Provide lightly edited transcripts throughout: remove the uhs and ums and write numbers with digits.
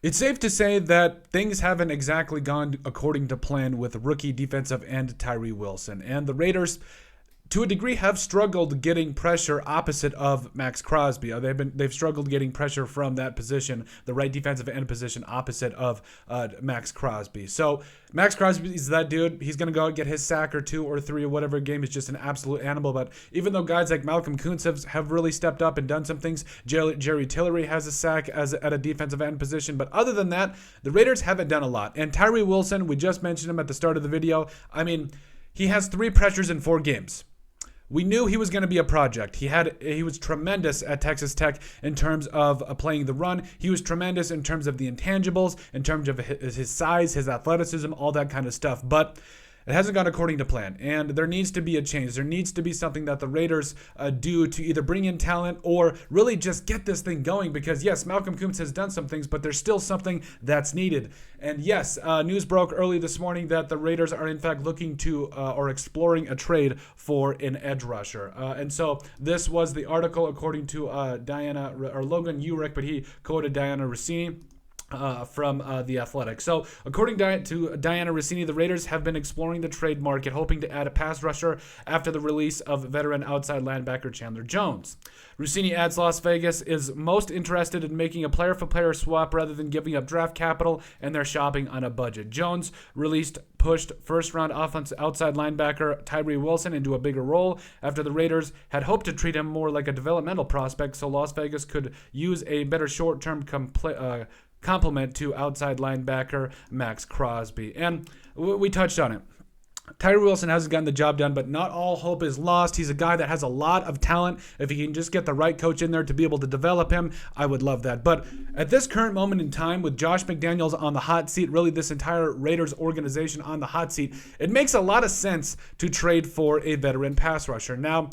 It's safe to say that things haven't exactly gone according to plan with rookie defensive end Tyree Wilson. And the Raiders, to a degree, have struggled getting pressure opposite of Max Crosby. They've struggled getting pressure from that position, the right defensive end position opposite of Max Crosby. So Max Crosby is that dude. He's going to go out and get his sack or 2 or 3 or whatever game. Is just an absolute animal. But even though guys like Malcolm Kuntz have really stepped up and done some things, Jerry Tillery has a sack at a defensive end position. But other than that, the Raiders haven't done a lot. And Tyree Wilson, we just mentioned him at the start of the video. I mean, he has 3 pressures in 4 games. We knew he was going to be a project. He was tremendous at Texas Tech in terms of playing the run. He was tremendous in terms of the intangibles, in terms of his size, his athleticism, all that kind of stuff. But it hasn't gone according to plan, and there needs to be a change. There needs to be something that the Raiders do to either bring in talent or really just get this thing going because, yes, Malcolm Kuntz has done some things, but there's still something that's needed. And, yes, news broke early this morning that the Raiders are, in fact, looking to or exploring a trade for an edge rusher. And so this was the article according to Logan Urich, but he quoted Diana Russini from The Athletic. So, according to Diana Russini, the Raiders have been exploring the trade market, hoping to add a pass rusher after the release of veteran outside linebacker Chandler Jones. Russini adds Las Vegas is most interested in making a player-for-player swap rather than giving up draft capital, and they're shopping on a budget. Jones pushed first-round offensive outside linebacker Tyree Wilson into a bigger role after the Raiders had hoped to treat him more like a developmental prospect, so Las Vegas could use a better short-term complement to outside linebacker Max Crosby. And we touched on it. Tyree Wilson hasn't gotten the job done, but not all hope is lost. He's a guy that has a lot of talent. If he can just get the right coach in there to be able to develop him, I would love that. But at this current moment in time, with Josh McDaniels on the hot seat, really this entire Raiders organization on the hot seat, it makes a lot of sense to trade for a veteran pass rusher. Now,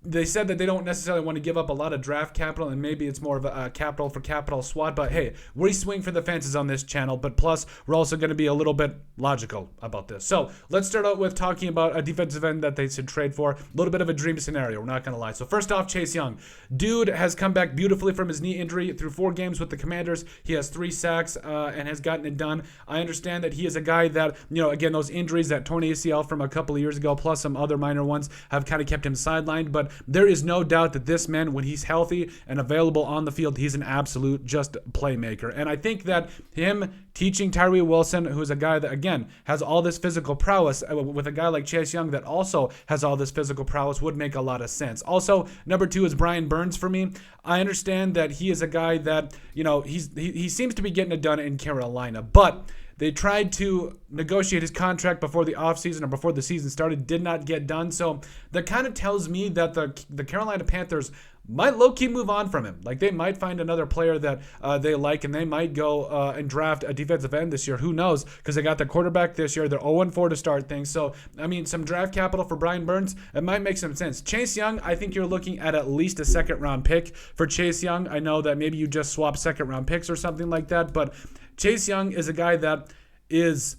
they said that they don't necessarily want to give up a lot of draft capital, and maybe it's more of a capital for capital SWAT. But hey, we swing for the fences on this channel. But plus, we're also going to be a little bit logical about this. So let's start out with talking about a defensive end that they should trade for. A little bit of a dream scenario. We're not going to lie. So first off, Chase Young. Dude has come back beautifully from his knee injury through 4 games with the Commanders. He has 3 sacks and has gotten it done. I understand that he is a guy that, again, those injuries, that torn ACL from a couple of years ago, plus some other minor ones, have kind of kept him sidelined. But there is no doubt that this man, when he's healthy and available on the field, he's an absolute just playmaker. And I think that him teaching Tyree Wilson, who's a guy that, again, has all this physical prowess, with a guy like Chase Young that also has all this physical prowess, would make a lot of sense. Also, number 2 is Brian Burns for me. I understand that he is a guy that, he seems to be getting it done in Carolina, but they tried to negotiate his contract before the offseason or before the season started, did not get done. So that kind of tells me that the Carolina Panthers might low-key move on from him. Like, they might find another player that they like, and they might go and draft a defensive end this year. Who knows? Because they got their quarterback this year. They're 0-4 to start things. So, I mean, some draft capital for Brian Burns, it might make some sense. Chase Young, I think you're looking at least a second-round pick for Chase Young. I know that maybe you just swap second-round picks or something like that, but Chase Young is a guy that is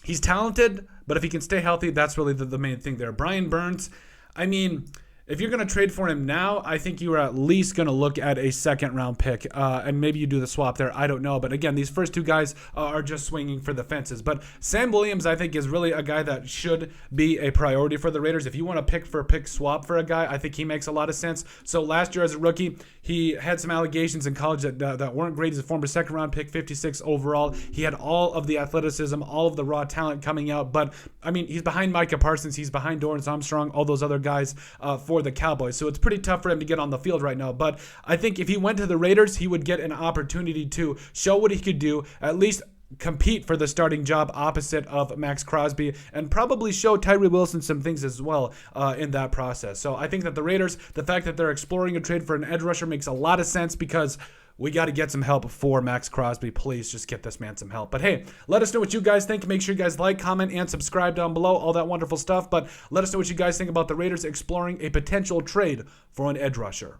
he's talented, but if he can stay healthy, that's really the main thing there. Brian Burns, I mean, if you're going to trade for him now, I think you are at least going to look at a second-round pick, and maybe you do the swap there. I don't know. But, again, these first 2 guys are just swinging for the fences. But Sam Williams, I think, is really a guy that should be a priority for the Raiders. If you want to pick swap for a guy, I think he makes a lot of sense. So last year as a rookie, he had some allegations in college that weren't great. He's a former second-round pick, 56 overall. He had all of the athleticism, all of the raw talent coming out. But, I mean, he's behind Micah Parsons. He's behind Dorrance Armstrong, all those other guys for the Cowboys. So it's pretty tough for him to get on the field right now. But I think if he went to the Raiders, he would get an opportunity to show what he could do, at least compete for the starting job opposite of Max Crosby, and probably show Tyree Wilson some things as well in that process. So I think that the Raiders, the fact that they're exploring a trade for an edge rusher makes a lot of sense, because we got to get some help for Max Crosby. Please just get this man some help. But hey, let us know what you guys think. Make sure you guys like, comment, and subscribe down below. All that wonderful stuff. But let us know what you guys think about the Raiders exploring a potential trade for an edge rusher.